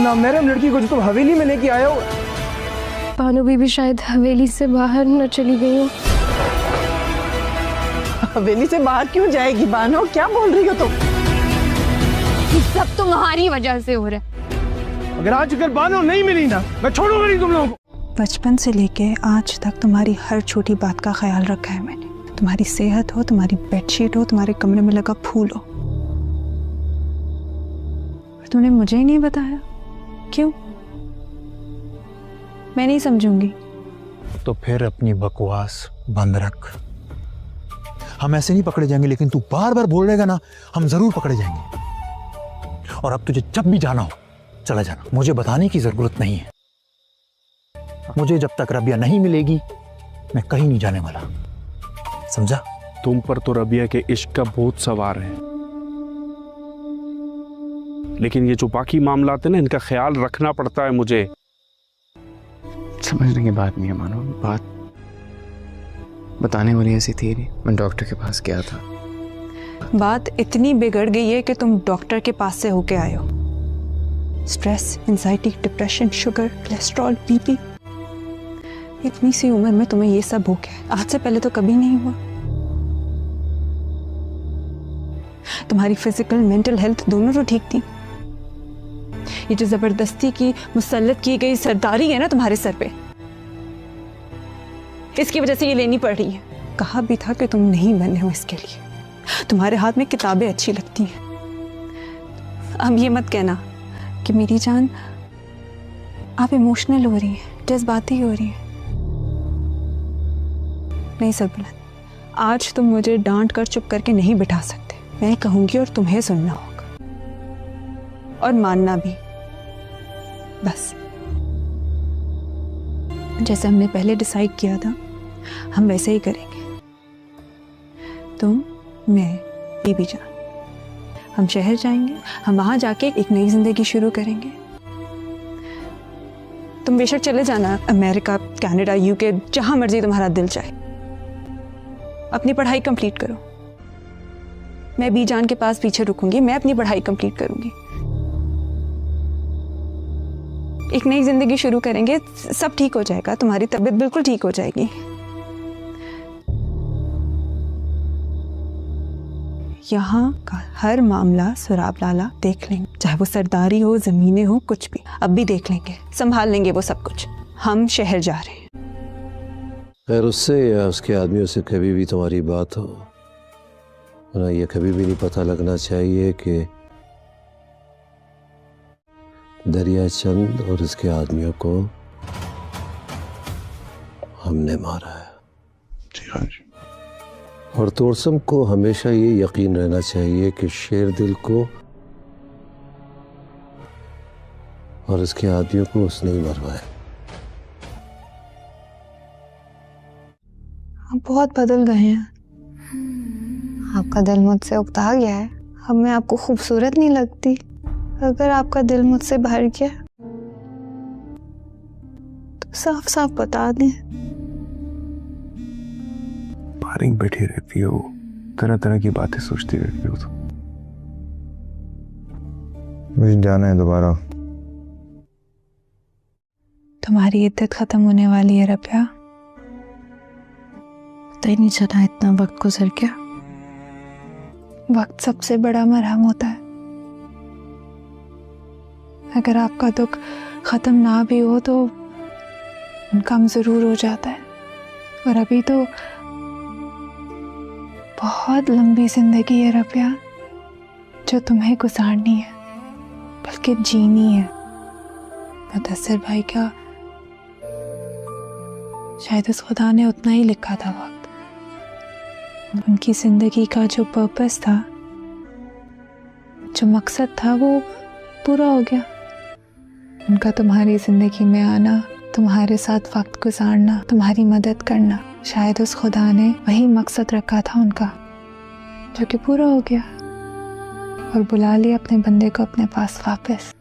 नामहरम लड़की को जो तुम हवेली में लेके आए हो। बानो बीबी शायद हवेली से बाहर न चली गई हो। हवेली से बाहर क्यों जाएगी बानो, क्या बोल रही हो तुम? सब तुम्हारी वजह से हो रहा है। अगर आज अगर बानो नहीं मिली ना, मैं छोड़ूंगा नहीं तुम लोगों को। बचपन से लेके आज तक तुम्हारी हर छोटी बात का ख्याल रखा है मैंने। तुम्हारी सेहत हो, तुम्हारी बेडशीट हो, तुम्हारे कमरे में लगा फूल हो। तुमने मुझे ही नहीं बताया, क्यों? मैं नहीं समझूंगी। तो फिर अपनी बकवास बंद रख। हम ऐसे नहीं पकड़े जाएंगे, लेकिन तू बार बार बोल रहेगा ना, हम जरूर पकड़े जाएंगे। और अब तुझे जब भी जाना हो चला जाना, मुझे बताने की जरूरत नहीं है। मुझे जब तक रबिया नहीं मिलेगी मैं कहीं नहीं जाने वाला, समझा? तुम पर तो रबिया के इश्क का भूत सवार है, लेकिन ये जो बाकी मामलात है ना, इनका ख्याल रखना पड़ता है मुझे। समझने की बात नहीं है मानो, बात बताने वाली ऐसी थी नहीं। मैं डॉक्टर के पास गया था। बात इतनी बिगड़ गई है कि तुम डॉक्टर के पास से होके आए हो। Stress, anxiety, depression, sugar, cholesterol, BP. इतनी सी उम्र में तुम्हें ये सब हो गया। आज से पहले तो कभी नहीं हुआ। तुम्हारी फिजिकल मेंटल हेल्थ दोनों तो ठीक थी। ये जो जबरदस्ती की मुसल्लत की गई सरदारी है ना तुम्हारे सर पे, इसकी वजह से ये लेनी पड़ रही है। कहा भी था कि तुम नहीं बने हो इसके लिए। तुम्हारे हाथ में किताबें अच्छी लगती हैं। अब ये मत कहना कि मेरी जान आप इमोशनल हो रही हैं, जज्बाती हो रही हैं। नहीं सरबलंद, आज तुम मुझे डांट कर चुप करके नहीं बिठा सकते। मैं कहूंगी और तुम्हें सुनना होगा और मानना भी। बस जैसे हमने पहले डिसाइड किया था, हम वैसे ही करेंगे। तुम, मैं, बीबी जान, हम शहर जाएंगे। हम वहां जाके एक नई जिंदगी शुरू करेंगे। तुम बेशक चले जाना अमेरिका, कनाडा, यूके, जहां मर्जी तुम्हारा दिल चाहे। अपनी पढ़ाई कंप्लीट करो। मैं बी जान के पास पीछे रुकूंगी। मैं अपनी पढ़ाई कंप्लीट करूंगी। एक नई जिंदगी शुरू करेंगे। सब ठीक हो जाएगा। तुम्हारी तबीयत बिल्कुल ठीक हो जाएगी। यहाँ का हर मामला सुराब लाला देख लेंगे, चाहे वो सरदारी हो, जमीनें हो, कुछ भी। अब भी देख लेंगे, संभाल लेंगे वो सब कुछ। हम शहर जा रहे हैं। खैर, उससे या उसके आदमियों से कभी भी तुम्हारी बात हो ना, ये कभी भी नहीं पता लगना चाहिए कि दरिया चंद और इसके आदमियों को हमने मारा है। जी हाँ जी। और तोरसम को हमेशा ये यकीन रहना चाहिए कि शेर दिल को और इसके आदमियों को उसने ही मरवाया। आप बहुत बदल गए हैं। आपका दिल मुझसे उकता गया है। अब मैं आपको खूबसूरत नहीं लगती। अगर आपका दिल मुझसे भर गया तो साफ साफ बता दें। बारिंग बैठी रहती हो, तरह तरह की बातें सोचती रहती हो। मुझे जाना है दोबारा। तुम्हारी इद्दत खत्म होने वाली है रबिया। पता ही नहीं चला इतना वक्त गुजर गया। वक्त सबसे बड़ा मरहम होता है। अगर आपका दुख खत्म ना भी हो तो कम जरूर हो जाता है। और अभी तो बहुत लंबी जिंदगी है रबिया, जो तुम्हें गुजारनी है, बल्कि जीनी है। मुदस्सिर भाई का शायद उस खुदा ने उतना ही लिखा था वक्त। उनकी जिंदगी का जो पर्पस था, जो मकसद था, वो पूरा हो गया। उनका तुम्हारी जिंदगी में आना, तुम्हारे साथ वक्त गुजारना, तुम्हारी मदद करना, शायद उस खुदा ने वही मकसद रखा था उनका, जो कि पूरा हो गया। और बुला लिया अपने बंदे को अपने पास वापस।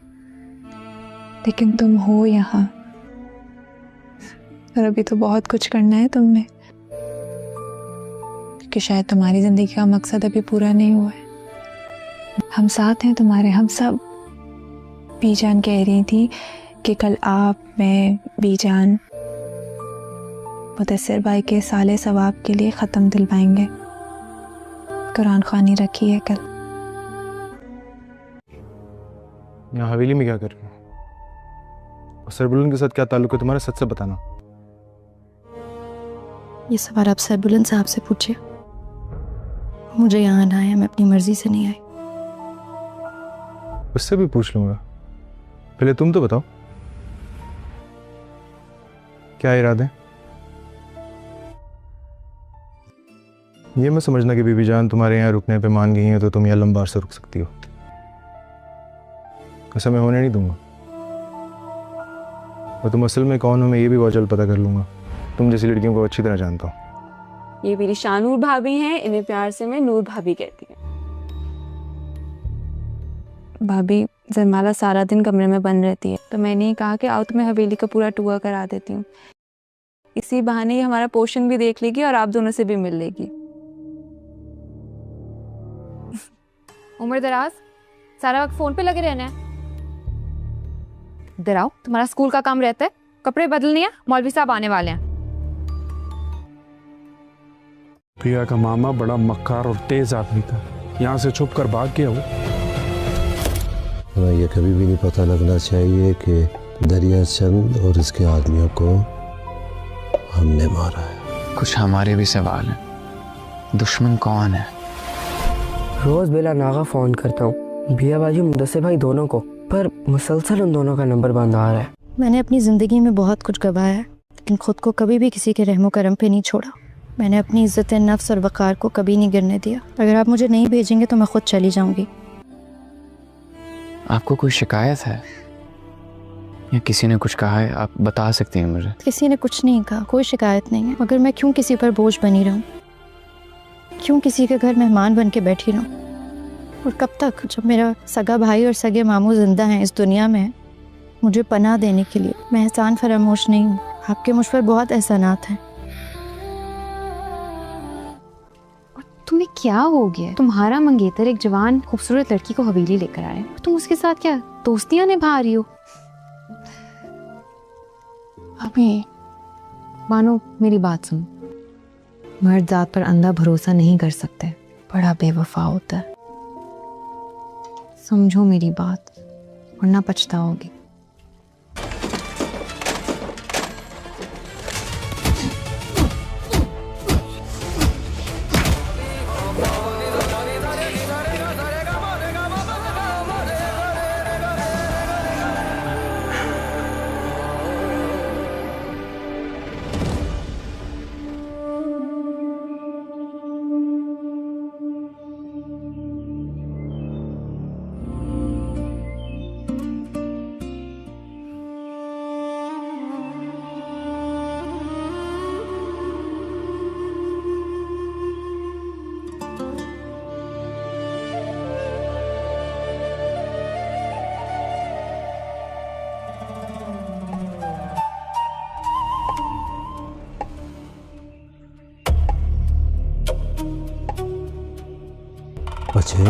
लेकिन तुम हो यहाँ, और अभी तो बहुत कुछ करना है तुमने, क्योंकि शायद तुम्हारी जिंदगी का मकसद अभी पूरा नहीं हुआ है। हम साथ हैं तुम्हारे, हम सब बीजान कह रही थी कि कल आप, मैं, बीजान मुदस्सिर भाई के साले सवाब के लिए ख़त्म दिलवाएंगे। कुरान ख़वानी रखी है कल। यहाँ हवेली में क्या कर रही हो? और सरबुलन के साथ क्या ताल्लुक है तुम्हारा? सच से बताना। ये सवाल आप सरबुलन साहब से पूछिए। मुझे यहाँ आना है, मैं अपनी मर्जी से नहीं आई। उससे भी पूछ लूंगा, पहले तुम तो बताओ क्या इरादे? ये मैं समझना कि बीबी जान तुम्हारे यहाँ रुकने पे मान गई है तो तुम यहाँ लंबा अरसा रुक सकती हो। ऐसा मैं होने नहीं दूंगा। और तुम असल में कौन हो मैं ये भी बहुत जल्द पता कर लूंगा। तुम जैसी लड़कियों को अच्छी तरह जानता हूँ। ये मेरी शानूर भाभी हैं, इन्हें प्यार से मैं नूर भाभी कहती हूँ। भाभी जरमाला सारा दिन कमरे में बंद रहती है, तो मैंने ही कहा कि आओ तुम्हें हवेली का पूरा टूर करा देती हूँ। इसी बहाने ये हमारा पोर्शन भी देख लेगी और आप दोनों से भी मिल लेगी। उम्र दराज सारा वक्त फोन पे लगे रहना है। इधर आओ, तुम्हारा स्कूल का काम रहता है, कपड़े बदलने हैं, मौलवी साहब आने वाले हैं। प्रिया का मामा बड़ा मक्कार और तेज आदमी था, यहाँ से छुप कर भाग गया वो। हमें ये कभी भी नहीं पता लगना चाहिए कि दरिया चंद और इसके आदमियों को हमने मारा है। कुछ हमारे भी सवाल हैं, दुश्मन कौन है? रोज बेला नागा फोन करता हूँ भैया बाजी मुदस्सिर भाई दोनों को, पर मुसलसल उन दोनों का नंबर बंद आ रहा है। मैंने अपनी ज़िंदगी में बहुत कुछ गवाया है, लेकिन खुद को कभी भी किसी के रहमो करम पे नहीं छोड़ा। मैंने अपनी इज्जत नफ्स और वक़ार को कभी नहीं गिरने दिया। अगर आप मुझे नहीं भेजेंगे तो मैं खुद चली जाऊंगी। आपको कोई शिकायत है या किसी ने कुछ कहा है? आप बता सकती हैं मुझे। किसी ने कुछ नहीं कहा, कोई शिकायत नहीं है, मगर मैं क्यों किसी पर बोझ बनी रहूं? क्यों किसी के घर मेहमान बन के बैठी रहूं? और कब तक? जब मेरा सगा भाई और सगे मामू जिंदा हैं इस दुनिया में मुझे पनाह देने के लिए। मैं एहसान फरामोश नहीं हूँ, आपके मुझ पर बहुत एहसानात हैं। तुम्हें क्या हो गया? तुम्हारा मंगेतर एक जवान खूबसूरत लड़की को हवेली लेकर आया, तुम उसके साथ क्या दोस्तियां निभा रही हो? अभी मानो मेरी बात सुन, मर्द जात पर अंधा भरोसा नहीं कर सकते, बड़ा बेवफा होता है। समझो मेरी बात वरना पछताओगी। बच्चे,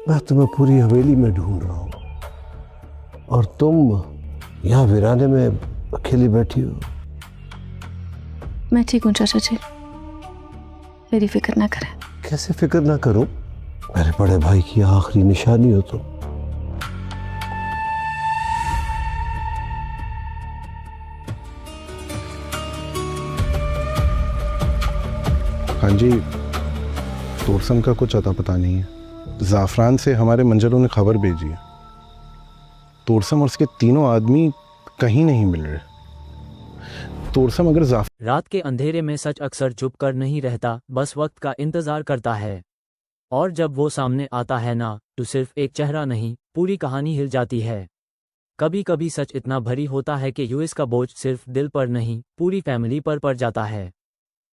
मैं तुम्हें पूरी हवेली में ढूंढ रहा हूँ और तुम यहाँ वीराने में अकेली बैठी हो। मैं ठीक हूँ चाचा जी, मेरी फिक्र ना करें। कैसे फिक्र ना करूं? मेरे बड़े भाई की आखिरी निशानी हो तुम। हाँ जी, तोरसम का कुछ अता पता नहीं है। ज़ाफ़रान से हमारे मंजरों ने खबर भेजी है, तोरसम और उसके तीनों आदमी कहीं नहीं मिल रहे। तोरसम अगर रात के अंधेरे में सच अक्सर चुप कर नहीं रहता, बस वक्त का इंतजार करता है। और जब वो सामने आता है ना, तो सिर्फ एक चेहरा नहीं, पूरी कहानी हिल जाती है। कभी कभी सच इतना भारी होता है कि यूएस का बोझ सिर्फ दिल पर नहीं, पूरी फैमिली पर पड़ जाता है।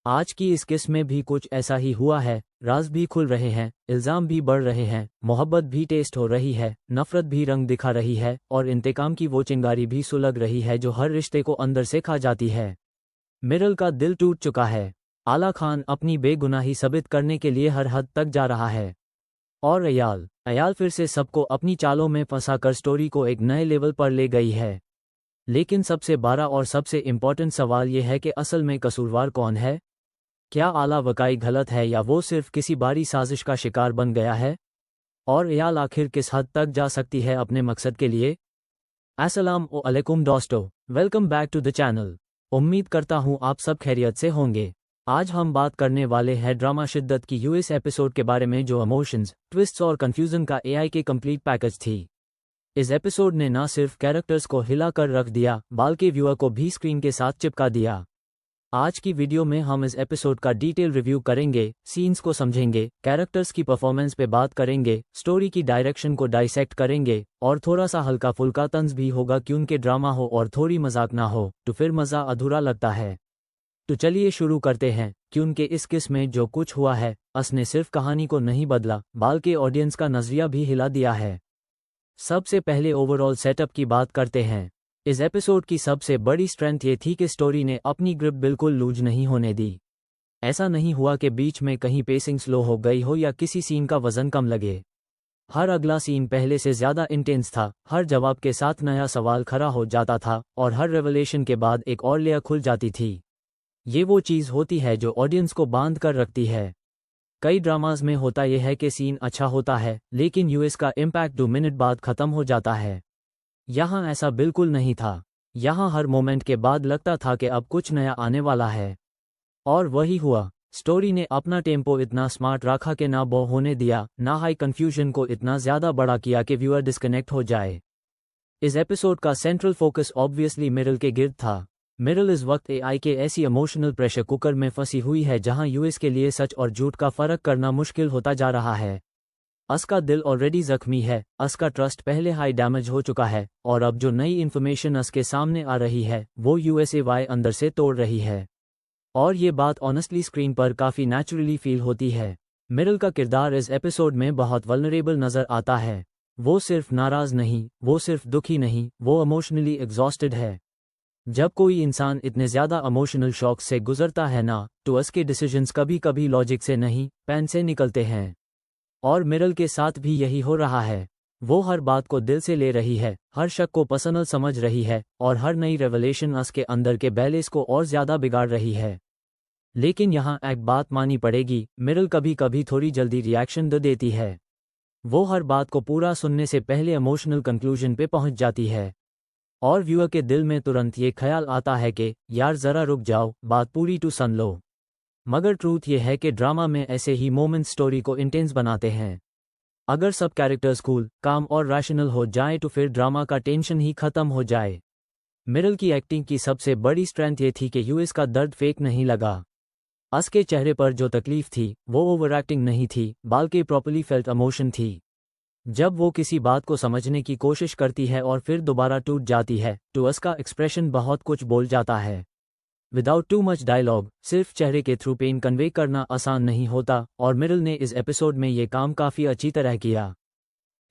आज की इस किस्म में भी कुछ ऐसा ही हुआ है। राज भी खुल रहे हैं, इल्ज़ाम भी बढ़ रहे हैं, मोहब्बत भी टेस्ट हो रही है, नफरत भी रंग दिखा रही है, और इंतकाम की वो चिंगारी भी सुलग रही है जो हर रिश्ते को अंदर से खा जाती है। मिरल का दिल टूट चुका है। आला खान अपनी बेगुनाही साबित करने के लिए हर हद तक जा रहा है। और अयाल फिर से सबको अपनी चालों में फंसाकर स्टोरी को एक नए लेवल पर ले गई है। लेकिन सबसे बड़ा और सबसे इम्पोर्टेंट सवाल ये है कि असल में कसूरवार कौन है? क्या आला वाकई गलत है या वो सिर्फ किसी बारी साजिश का शिकार बन गया है? और अयाल आखिर किस हद तक जा सकती है अपने मकसद के लिए? अस्सलाम वालेकुम दोस्तों, welcome back to the channel. उम्मीद करता हूँ आप सब खैरियत से होंगे। आज हम बात करने वाले हैं ड्रामा शिद्दत की यूएस एपिसोड के बारे में जो इमोशंस, ट्विस्ट्स और कंफ्यूजन का एआई के कंप्लीट पैकेज थी। इस एपिसोड ने ना सिर्फ कैरेक्टर्स को हिला कर रख दिया बल्कि व्यूअर को भी स्क्रीन के साथ चिपका दिया। आज की वीडियो में हम इस एपिसोड का डिटेल रिव्यू करेंगे, सीन्स को समझेंगे, कैरेक्टर्स की परफॉर्मेंस पे बात करेंगे, स्टोरी की डायरेक्शन को डाइसेक्ट करेंगे और थोड़ा सा हल्का फुल्का तंज भी होगा क्योंकि ड्रामा हो और थोड़ी मजाक ना हो तो फिर मज़ा अधूरा लगता है। तो चलिए शुरू करते हैं, क्योंकि इस किस्म में जो कुछ हुआ है उसने सिर्फ कहानी को नहीं बदला बल्कि ऑडियंस का नजरिया भी हिला दिया है। सबसे पहले ओवरऑल सेटअप की बात करते हैं। इस एपिसोड की सबसे बड़ी स्ट्रेंथ ये थी कि स्टोरी ने अपनी ग्रिप बिल्कुल लूज नहीं होने दी। ऐसा नहीं हुआ कि बीच में कहीं पेसिंग स्लो हो गई हो या किसी सीन का वजन कम लगे। हर अगला सीन पहले से ज्यादा इंटेंस था, हर जवाब के साथ नया सवाल खड़ा हो जाता था और हर रेवलेशन के बाद एक और लेयर खुल जाती थी। ये वो चीज़ होती है जो ऑडियंस को बांध कर रखती है। कई ड्रामाज में होता यह है कि सीन अच्छा होता है लेकिन यूएस का इम्पैक्ट 2 मिनट बाद ख़त्म हो जाता है। यहाँ ऐसा बिल्कुल नहीं था। यहाँ हर मोमेंट के बाद लगता था कि अब कुछ नया आने वाला है। और वही हुआ। स्टोरी ने अपना टेम्पो इतना स्मार्ट रखा कि ना बोर होने दिया, ना हाई कन्फ्यूजन को इतना ज़्यादा बड़ा किया कि व्यूअर डिस्कनेक्ट हो जाए। इस एपिसोड का सेंट्रल फोकस ऑब्वियसली मिरल के गिर्द था। मिरल इस वक्त एआई के ऐसी इमोशनल प्रेशर कुकर में फंसी हुई है जहां यूएस के लिए सच और झूठ का फर्क करना मुश्किल होता जा रहा है। उसका दिल ऑलरेडी जख्मी है, उसका ट्रस्ट पहले हाई डैमेज हो चुका है और अब जो नई इन्फॉर्मेशन उसके सामने आ रही है वो यूएसएवाई अंदर से तोड़ रही है। और ये बात ऑनेस्टली स्क्रीन पर काफ़ी नेचुरली फील होती है। मिरल का किरदार इस एपिसोड में बहुत वल्नरेबल नज़र आता है। वो सिर्फ नाराज़ नहीं, वो सिर्फ दुखी नहीं, वो इमोशनली एग्जॉस्टेड है। जब कोई इंसान इतने ज़्यादा इमोशनल शॉक से गुजरता है ना तो उसके डिसीजंस कभी कभी लॉजिक से नहीं पेन से निकलते हैं। और मिरल के साथ भी यही हो रहा है। वो हर बात को दिल से ले रही है, हर शक को पर्सनल समझ रही है और हर नई रेवलेशन उसके अंदर के बैलेंस को और ज़्यादा बिगाड़ रही है। लेकिन यहाँ एक बात मानी पड़ेगी, मिरल कभी कभी थोड़ी जल्दी रिएक्शन दे देती है। वो हर बात को पूरा सुनने से पहले इमोशनल कंक्लूजन पे पहुँच जाती है और व्यूअर के दिल में तुरंत ये ख्याल आता है कि यार ज़रा रुक जाओ, बात पूरी टू सुन लो। मगर ट्रूथ ये है कि ड्रामा में ऐसे ही मोमेंट स्टोरी को इंटेंस बनाते हैं। अगर सब कैरेक्टर्स कूल, काम और रैशनल हो जाए तो फिर ड्रामा का टेंशन ही खत्म हो जाए। मिरल की एक्टिंग की सबसे बड़ी स्ट्रेंथ ये थी कि यूएस का दर्द फेक नहीं लगा। उसके चेहरे पर जो तकलीफ थी वो ओवर एक्टिंग नहीं थी बल्कि प्रॉपरली फेल्ट इमोशन थी। जब वो किसी बात को समझने की कोशिश करती है और फिर दोबारा टूट जाती है तो उसका एक्सप्रेशन बहुत कुछ बोल जाता है। विदाउट टू मच डायलॉग, सिर्फ चेहरे के थ्रू पेन कन्वे करना आसान नहीं होता और मिरल ने इस एपिसोड में ये काम काफ़ी अच्छी तरह किया।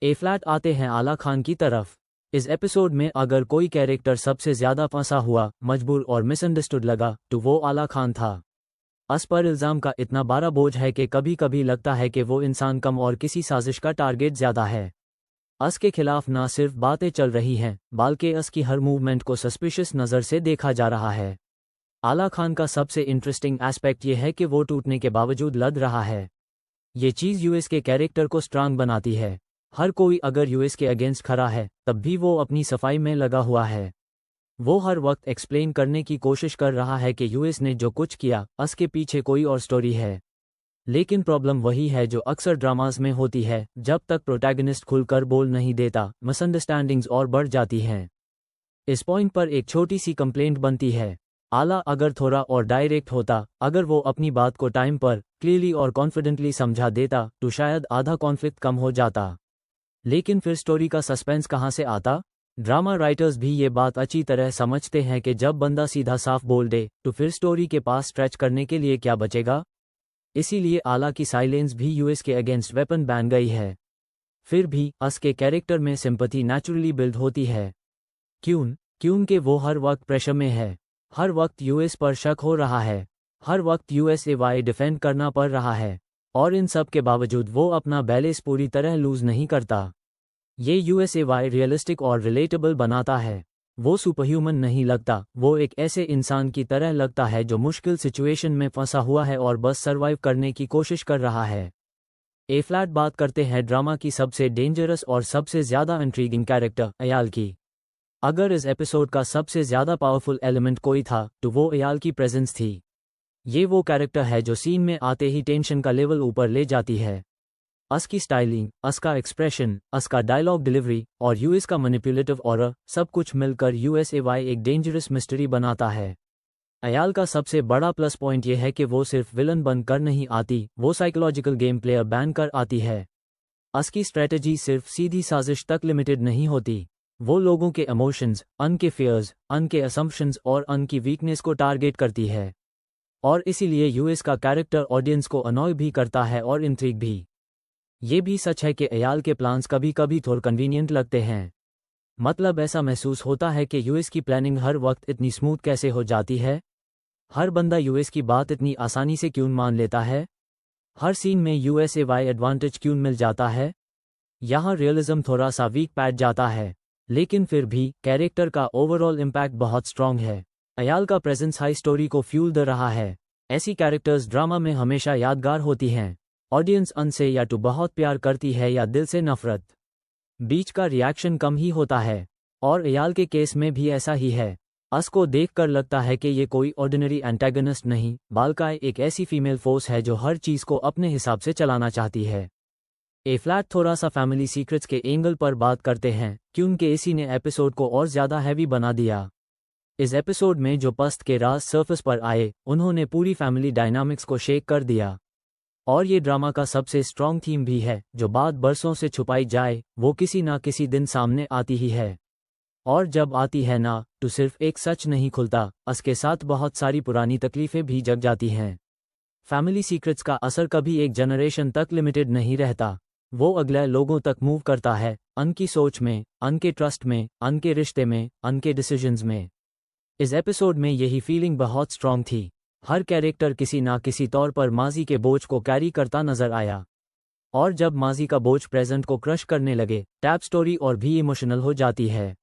ए फ्लैट आते हैं आला खान की तरफ। इस एपिसोड में अगर कोई कैरेक्टर सबसे ज़्यादा फंसा हुआ, मजबूर और मिसअंडरस्टूड लगा तो वो आला खान था। उस पर इल्ज़ाम का इतना बड़ा बोझ है कि कभी कभी लगता है कि वो इंसान कम और किसी साजिश का टारगेट ज़्यादा है। उसके खिलाफ ना सिर्फ बातें चल रही हैं बल्कि उसकी हर मूवमेंट को सस्पिशियस नज़र से देखा जा रहा है। आला खान का सबसे इंटरेस्टिंग एस्पेक्ट ये है कि वो टूटने के बावजूद लड़ रहा है। ये चीज़ यूएस के कैरेक्टर को स्ट्रांग बनाती है। हर कोई अगर यूएस के अगेंस्ट खड़ा है तब भी वो अपनी सफाई में लगा हुआ है। वो हर वक्त एक्सप्लेन करने की कोशिश कर रहा है कि यूएस ने जो कुछ किया उसके पीछे कोई और स्टोरी है। लेकिन प्रॉब्लम वही है जो अक्सर ड्रामाज में होती है, जब तक प्रोटैगनिस्ट खुलकर बोल नहीं देता मिसअंडरस्टैंडिंग्स और बढ़ जाती हैं। इस पॉइंट पर एक छोटी सी कंप्लेंट बनती है। आला अगर थोड़ा और डायरेक्ट होता, अगर वो अपनी बात को टाइम पर क्लियरली और कॉन्फिडेंटली समझा देता तो शायद आधा कॉन्फ्लिक्ट कम हो जाता। लेकिन फिर स्टोरी का सस्पेंस कहाँ से आता? ड्रामा राइटर्स भी ये बात अच्छी तरह समझते हैं कि जब बंदा सीधा साफ बोल दे तो फिर स्टोरी के पास स्ट्रेच करने के लिए क्या बचेगा। इसीलिए आला की साइलेंस भी यूएस के अगेंस्ट वेपन बन गई है। फिर भी उसके कैरेक्टर में सिंपैथी नेचुरली बिल्ड होती है। क्योंकि वो हर वक्त प्रेशर में है, हर वक्त यूएस पर शक हो रहा है, हर वक्त यूएसएवाई डिफेंड करना पड़ रहा है। और इन सब के बावजूद वो अपना बैलेंस पूरी तरह लूज नहीं करता। ये यूएसएवाई रियलिस्टिक और रिलेटेबल बनाता है। वो सुपरह्यूमन नहीं लगता, वो एक ऐसे इंसान की तरह लगता है जो मुश्किल सिचुएशन में फंसा हुआ है और बस सरवाइव करने की कोशिश कर रहा है। ए फ्लैट बात करते हैं ड्रामा की सबसे डेंजरस और सबसे ज़्यादा इंट्रीगिंग कैरेक्टर अयाल की। अगर इस एपिसोड का सबसे ज़्यादा पावरफुल एलिमेंट कोई था तो वो अयाल की प्रेजेंस थी। ये वो कैरेक्टर है जो सीन में आते ही टेंशन का लेवल ऊपर ले जाती है। उसकी स्टाइलिंग, उसका एक्सप्रेशन, उसका डायलॉग डिलीवरी और यूएस का मैनिपुलेटिव ऑरा सब कुछ मिलकर यूएसएवाई एक डेंजरस मिस्ट्री बनाता है। अयाल का सबसे बड़ा प्लस पॉइंट यह है कि वो सिर्फ विलन बन कर नहीं आती, वो साइकोलॉजिकल गेम प्लेयर बैन कर आती है। उसकी स्ट्रेटजी सिर्फ सीधी साजिश तक लिमिटेड नहीं होती, वो लोगों के इमोशंस, उनके फियर्स, उनके असम्पशंस और उनकी वीकनेस को टारगेट करती है। और इसीलिए यूएस का कैरेक्टर ऑडियंस को अनॉय भी करता है और इंट्रिग भी। ये भी सच है कि अयाल के प्लान्स कभी कभी थोड़े कन्वीनियंट लगते हैं। मतलब ऐसा महसूस होता है कि यूएस की प्लानिंग हर वक्त इतनी स्मूथ कैसे हो जाती है। हर बंदा यूएस की बात इतनी आसानी से क्यों मान लेता है। हर सीन में यूएसएवाई एडवांटेज क्यों मिल जाता है। यहाँ रियलिज्म थोड़ा सा वीक पैट जाता है, लेकिन फिर भी कैरेक्टर का ओवरऑल इम्पैक्ट बहुत स्ट्रॉन्ग है। अयाल का प्रेजेंस हाई स्टोरी को फ्यूल दे रहा है। ऐसी कैरेक्टर्स ड्रामा में हमेशा यादगार होती हैं। ऑडियंस उनसे या तो बहुत प्यार करती है या दिल से नफरत। बीच का रिएक्शन कम ही होता है, और अयाल के केस में भी ऐसा ही है। उसको देखकर लगता है कि ये कोई ऑर्डिनरी एंटागनिस्ट नहीं, बल्कि एक ऐसी फीमेल फोर्स है जो हर चीज़ को अपने हिसाब से चलाना चाहती है। ए फ्लैट थोड़ा सा फैमिली सीक्रेट्स के एंगल पर बात करते हैं, क्योंकि इसी ने एपिसोड को और ज़्यादा हैवी बना दिया। इस एपिसोड में जो पस्त के राज सरफेस पर आए, उन्होंने पूरी फैमिली डायनामिक्स को शेक कर दिया। और ये ड्रामा का सबसे स्ट्रॉन्ग थीम भी है, जो बात बरसों से छुपाई जाए वो किसी ना किसी दिन सामने आती ही है। और जब आती है ना, तो सिर्फ एक सच नहीं खुलता, उसके साथ बहुत सारी पुरानी तकलीफें भी जग जाती हैं। फैमिली सीक्रेट्स का असर कभी एक जनरेशन तक लिमिटेड नहीं रहता, वो अगले लोगों तक मूव करता है, उनकी सोच में, उनके ट्रस्ट में, उनके रिश्ते में, उनके डिसीजंस में। इस एपिसोड में यही फीलिंग बहुत स्ट्रॉन्ग थी। हर कैरेक्टर किसी ना किसी तौर पर माजी के बोझ को कैरी करता नजर आया, और जब माजी का बोझ प्रेजेंट को क्रश करने लगे, टैप स्टोरी और भी इमोशनल हो जाती है।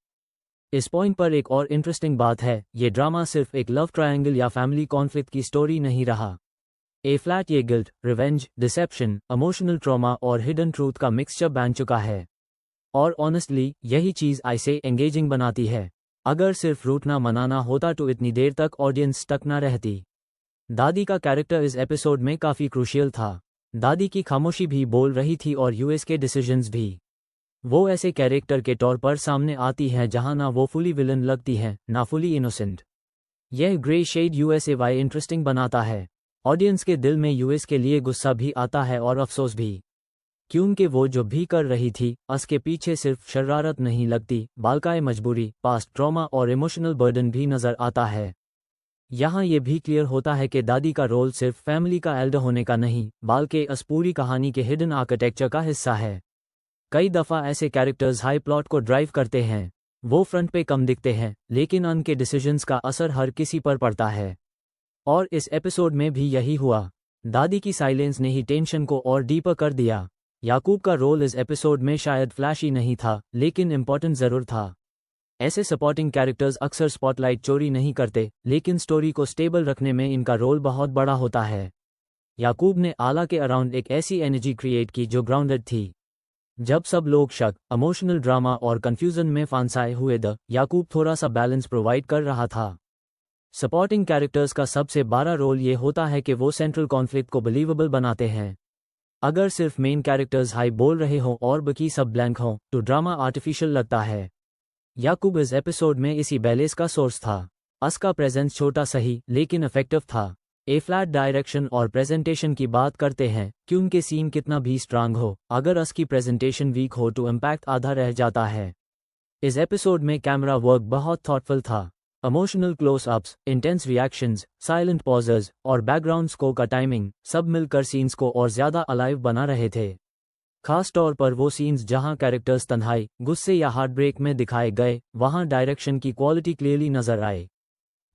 इस पॉइंट पर एक और इंटरेस्टिंग बात है, ये ड्रामा सिर्फ एक लव ट्रायंगल या फैमिली कॉन्फ्लिक्ट की स्टोरी नहीं रहा। ए फ्लैट ये guilt, revenge, deception, emotional trauma और हिडन ट्रूथ का मिक्सचर बन चुका है। और ऑनेस्टली यही चीज़ इसे एंगेजिंग बनाती है। अगर सिर्फ रूठना मनाना होता तो इतनी देर तक ऑडियंस स्टक ना रहती। दादी का कैरेक्टर इस एपिसोड में काफ़ी क्रूशियल था। दादी की खामोशी भी बोल रही थी और यूएस के डिसीजंस भी। वो ऐसे कैरेक्टर के तौर पर सामने आती है जहां ना वो फुली विलन लगती है, ना फुली इनोसेंट। यह ग्रे शेड यूएसएवाई इंटरेस्टिंग बनाता है। ऑडियंस के दिल में यूएस के लिए गुस्सा भी आता है और अफसोस भी, क्योंकि वो जो भी कर रही थी, उसके पीछे सिर्फ शरारत नहीं लगती, बल्कि मजबूरी, पास्ट ट्रॉमा और इमोशनल बर्डन भी नजर आता है। यहाँ ये भी क्लियर होता है कि दादी का रोल सिर्फ फैमिली का एल्डर होने का नहीं, बल्कि इस पूरी कहानी के हिडन आर्किटेक्चर का हिस्सा है। कई दफ़ा ऐसे कैरेक्टर्स हाई प्लॉट को ड्राइव करते हैं। वो फ्रंट पे कम दिखते हैं, लेकिन उनके डिसीजंस का असर हर किसी पर पड़ता है। और इस एपिसोड में भी यही हुआ। दादी की साइलेंस ने ही टेंशन को और डीपर कर दिया। याकूब का रोल इस एपिसोड में शायद फ्लैशी नहीं था, लेकिन इम्पोर्टेंट ज़रूर था। ऐसे सपोर्टिंग कैरेक्टर्स अक्सर स्पॉटलाइट चोरी नहीं करते, लेकिन स्टोरी को स्टेबल रखने में इनका रोल बहुत बड़ा होता है। याकूब ने आला के अराउंड एक ऐसी एनर्जी क्रिएट की जो ग्राउंडेड थी। जब सब लोग शक, इमोशनल ड्रामा और कंफ्यूजन में फंसाए हुए थे, याकूब थोड़ा सा बैलेंस प्रोवाइड कर रहा था। सपोर्टिंग कैरेक्टर्स का सबसे बड़ा रोल ये होता है कि वो सेंट्रल कॉन्फ्लिक्ट को बिलीवेबल बनाते हैं। अगर सिर्फ मेन कैरेक्टर्स हाई बोल रहे हों और बाकी सब ब्लैंक हों, तो ड्रामा आर्टिफिशियल लगता है। याकूब इस एपिसोड में इसी बैलेंस का सोर्स था। उसका प्रेजेंस छोटा सही लेकिन इफेक्टिव था। ए फ्लैट डायरेक्शन और प्रेजेंटेशन की बात करते हैं, क्योंकि सीन कितना भी स्ट्रांग हो, अगर उसकी प्रेजेंटेशन वीक हो तो इम्पैक्ट आधा रह जाता है। इस एपिसोड में कैमरा वर्क बहुत थॉटफुल था। Emotional close ups, intense reactions, silent pauses और बैकग्राउंड स्कोर का टाइमिंग सब मिलकर सीन्स को और ज़्यादा अलाइव बना रहे थे। खास तौर पर वो सीन्स जहां कैरेक्टर्स तन्हाई, गुस्से या हार्ट ब्रेक में दिखाए गए, वहां डायरेक्शन की क्वालिटी क्लियरली नजर आए।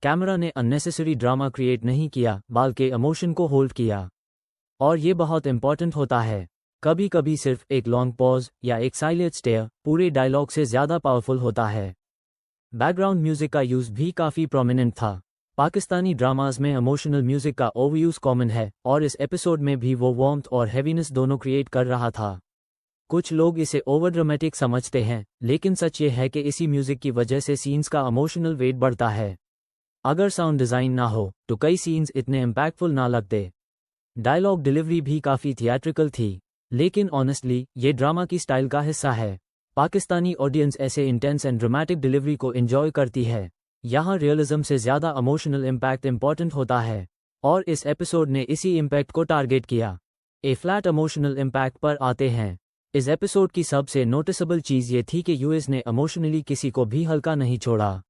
कैमरा ने अननेसेसरी ड्रामा क्रिएट नहीं किया, बल्कि इमोशन को होल्ड किया। और ये बहुत इंपॉर्टेंट होता है। कभी कभी सिर्फ एक लॉन्ग पॉज या एक साइलेंट स्टेयर पूरे डायलॉग से ज़्यादा पावरफुल होता है। बैकग्राउंड म्यूजिक का यूज़ भी काफ़ी प्रोमिनेंट था। पाकिस्तानी ड्रामाज में इमोशनल म्यूजिक का ओवरयूज कॉमन है और इस एपिसोड में भी वो वार्मथ और हैवीनेस दोनों क्रिएट कर रहा था। कुछ लोग इसे ओवर ड्रामेटिक समझते हैं, लेकिन सच ये है कि इसी म्यूजिक की वजह से सीन्स का इमोशनल वेट बढ़ता है। अगर साउंड डिज़ाइन ना हो तो कई सीन्स इतने इम्पैक्टफुल ना लगते। डायलॉग डिलीवरी भी काफ़ी थिएट्रिकल थी, लेकिन ऑनेस्टली ये ड्रामा की स्टाइल का हिस्सा है। पाकिस्तानी ऑडियंस ऐसे इंटेंस एंड ड्रामेटिक डिलीवरी को एंजॉय करती है। यहाँ रियलिज्म से ज़्यादा इमोशनल इम्पैक्ट इंपॉर्टेंट होता है, और इस एपिसोड ने इसी इम्पैक्ट को टारगेट किया। ए फ्लैट इमोशनल इम्पैक्ट पर आते हैं। इस एपिसोड की सबसे नोटिसेबल चीज़ ये थी कि यूएस ने इमोशनली किसी को भी हल्का नहीं छोड़ा।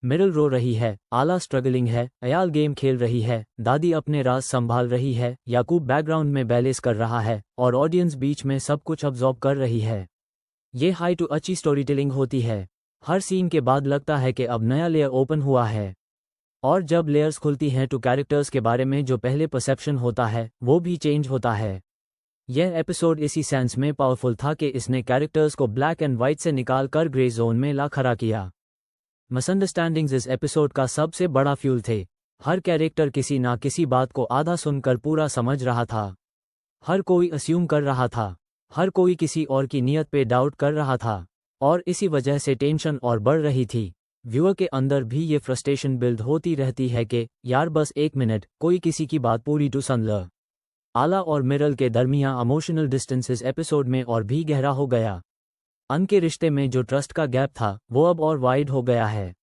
मिरल रो रही है, आला स्ट्रगलिंग है, अयाल गेम खेल रही है, दादी अपने राज संभाल रही है, याकूब बैकग्राउंड में बैलेंस कर रहा है, और ऑडियंस बीच में सब कुछ अब्जॉर्ब कर रही है। ये हाई टू अच्छी स्टोरी टेलिंग होती है। हर सीन के बाद लगता है कि अब नया लेयर ओपन हुआ है, और जब लेयर्स खुलती हैं तो कैरेक्टर्स के बारे में जो पहले परसेप्शन होता है वो भी चेंज होता है। यह एपिसोड इसी सेंस में पावरफुल था कि इसने कैरेक्टर्स को ब्लैक एंड वाइट से निकाल कर ग्रे जोन में ला खड़ा किया। मिसअंडरस्टैंडिंग्स इस एपिसोड का सबसे बड़ा फ्यूल थे। हर कैरेक्टर किसी ना किसी बात को आधा सुनकर पूरा समझ रहा था। हर कोई अस्यूम कर रहा था, हर कोई किसी और की नीयत पे डाउट कर रहा था, और इसी वजह से टेंशन और बढ़ रही थी। व्यूअर के अंदर भी ये फ्रस्ट्रेशन बिल्ड होती रहती है कि यार बस एक मिनट, कोई किसी की बात पूरी टू सुन ल। आला और मिरल के दरमियान इमोशनल डिस्टेंस इस एपिसोड में और भी गहरा हो गया। उनके रिश्ते में जो ट्रस्ट का गैप था वो अब और वाइड हो गया है,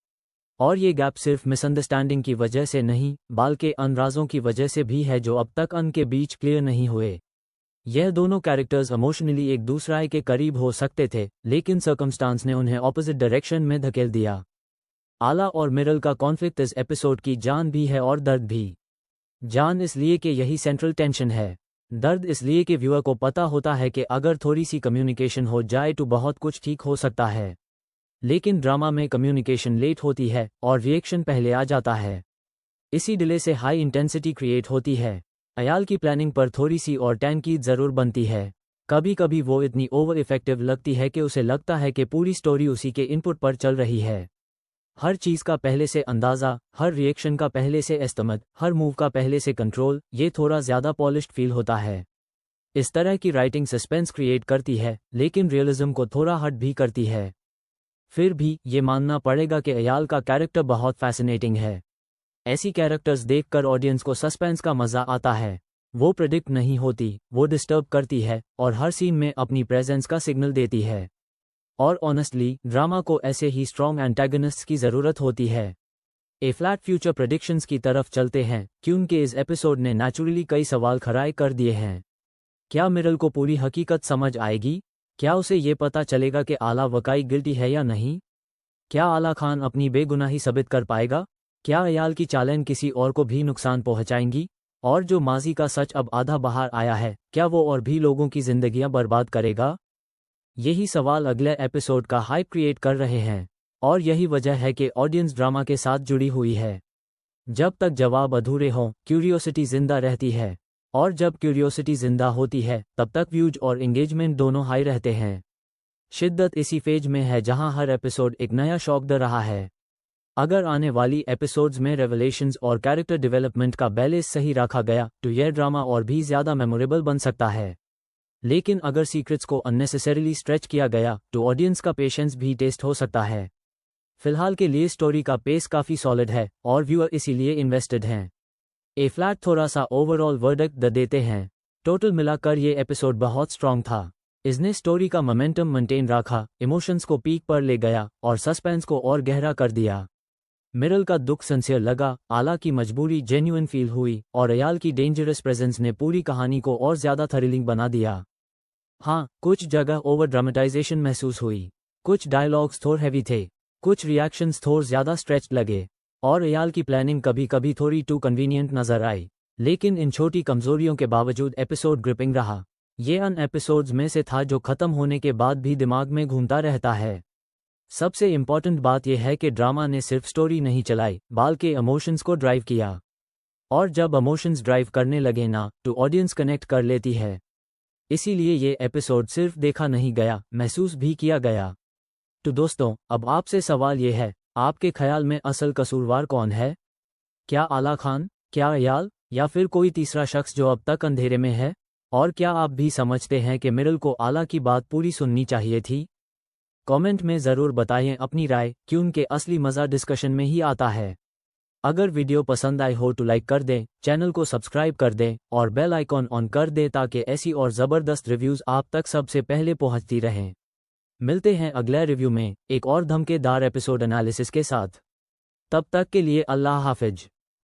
और ये गैप सिर्फ मिसअंडरस्टैंडिंग की वजह से नहीं बल्कि अनराजों की वजह से भी है जो अब तक उनके बीच क्लियर नहीं हुए। यह दोनों कैरेक्टर्स इमोशनली एक दूसरे के करीब हो सकते थे, लेकिन सर्कमस्टांस ने उन्हें ऑपोजिट डायरेक्शन में धकेल दिया। आला और मिरल का कॉन्फ्लिक्ट इस एपिसोड की जान भी है और दर्द भी। जान इसलिए कि यही सेंट्रल टेंशन है, दर्द इसलिए कि व्यूअर को पता होता है कि अगर थोड़ी सी कम्युनिकेशन हो जाए तो बहुत कुछ ठीक हो सकता है, लेकिन ड्रामा में कम्युनिकेशन लेट होती है और रिएक्शन पहले आ जाता है। इसी डिले से हाई इंटेंसिटी क्रिएट होती है। अयाल की प्लानिंग पर थोड़ी सी और टैंकीद ज़रूर बनती है। कभी कभी वो इतनी ओवर इफेक्टिव लगती है कि उसे लगता है कि पूरी स्टोरी उसी के इनपुट पर चल रही है। हर चीज़ का पहले से अंदाज़ा, हर रिएक्शन का पहले से एस्टिमेट, हर मूव का पहले से कंट्रोल, ये थोड़ा ज़्यादा पॉलिश्ड फील होता है। इस तरह की राइटिंग सस्पेंस क्रिएट करती है, लेकिन रियलिज्म को थोड़ा हट भी करती है। फिर भी ये मानना पड़ेगा कि अयाल का कैरेक्टर बहुत फैसिनेटिंग है। ऐसी कैरेक्टर्स देखकर ऑडियंस को सस्पेंस का मज़ा आता है। वो प्रेडिक्ट नहीं होती, वो डिस्टर्ब करती है और हर सीन में अपनी प्रेजेंस का सिग्नल देती है। और ऑनेस्टली ड्रामा को ऐसे ही स्ट्रॉन्ग एंटागनिस्ट्स की ज़रूरत होती है। ए फ्लैट फ्यूचर प्रेडिक्शंस की तरफ चलते हैं, क्योंकि इस एपिसोड ने नेचुरली कई सवाल खड़े कर दिए हैं। क्या मिरल को पूरी हकीकत समझ आएगी? क्या उसे ये पता चलेगा कि आला वाकई गिल्टी है या नहीं? क्या आला खान अपनी बेगुनाही साबित कर पाएगा? क्या अयाल की चालें किसी और को भी नुकसान पहुंचाएंगी? और जो माजी का सच अब आधा बाहर आया है, क्या वो और भी लोगों की जिंदगियां बर्बाद करेगा? यही सवाल अगले एपिसोड का हाइप क्रिएट कर रहे हैं, और यही वजह है कि ऑडियंस ड्रामा के साथ जुड़ी हुई है। जब तक जवाब अधूरे हों, क्यूरियोसिटी जिंदा रहती है, और जब क्यूरियोसिटी जिंदा होती है तब तक व्यूज और एंगेजमेंट दोनों हाई रहते हैं। शिद्दत इसी फेज में है जहां हर एपिसोड एक नया शौक दे रहा है। अगर आने वाली एपिसोड्स में रेवलेशंस और कैरेक्टर डेवलपमेंट का बैलेंस सही रखा गया तो यह ड्रामा और भी ज़्यादा मेमोरेबल बन सकता है। लेकिन अगर सीक्रेट्स को अननेसेसरीली स्ट्रेच किया गया तो ऑडियंस का पेशेंस भी टेस्ट हो सकता है। फिलहाल के लिए स्टोरी का पेस काफ़ी सॉलिड है और व्यूअर इसीलिए इन्वेस्टेड हैं। ए फ्लैट थोड़ा सा ओवरऑल वर्डिक्ट दे देते हैं। टोटल मिलाकर ये एपिसोड बहुत स्ट्रॉन्ग था। इसने स्टोरी का मोमेंटम मेंटेन रखा, इमोशंस को पीक पर ले गया और सस्पेंस को और गहरा कर दिया। मिरल का दुख सिंसियर लगा, आला की मजबूरी जेन्युइन फील हुई और अयाल की डेंजरस प्रेजेंस ने पूरी कहानी को और ज़्यादा थ्रिलिंग बना दिया। हाँ, कुछ जगह ओवर ड्रामेटाइजेशन महसूस हुई, कुछ डायलॉग्स थोड़े हैवी थे, कुछ रिएक्शंस थोड़े ज़्यादा स्ट्रेच्ड लगे, और अयाल की प्लानिंग कभी कभी थोड़ी टू कन्वीनियंट नजर आई। लेकिन इन छोटी कमजोरियों के बावजूद एपिसोड ग्रिपिंग रहा। ये उन एपिसोड्स में से था जो ख़त्म होने के बाद भी दिमाग में घूमता रहता है। सबसे इम्पॉर्टेंट बात यह है कि ड्रामा ने सिर्फ स्टोरी नहीं चलाई बल्कि इमोशंस को ड्राइव किया। और जब इमोशंस ड्राइव करने लगे ना तो ऑडियंस कनेक्ट कर लेती है। इसीलिए ये एपिसोड सिर्फ देखा नहीं गया, महसूस भी किया गया। तो दोस्तों, अब आपसे सवाल ये है, आपके ख्याल में असल कसूरवार कौन है? क्या आला खान, क्या अयाल, या फिर कोई तीसरा शख्स जो अब तक अंधेरे में है? और क्या आप भी समझते हैं कि मिरल को आला की बात पूरी सुननी चाहिए थी? कमेंट में ज़रूर बताएं अपनी राय, कि उनके असली मज़ा डिस्कशन में ही आता है। अगर वीडियो पसंद आए हो तो लाइक कर दें, चैनल को सब्सक्राइब कर दें और बेल आइकॉन ऑन कर दें ताकि ऐसी और ज़बरदस्त रिव्यूज़ आप तक सबसे पहले पहुंचती रहें। मिलते हैं अगले रिव्यू में एक और धमकेदार एपिसोड एनालिसिस के साथ। तब तक के लिए अल्लाह हाफिज।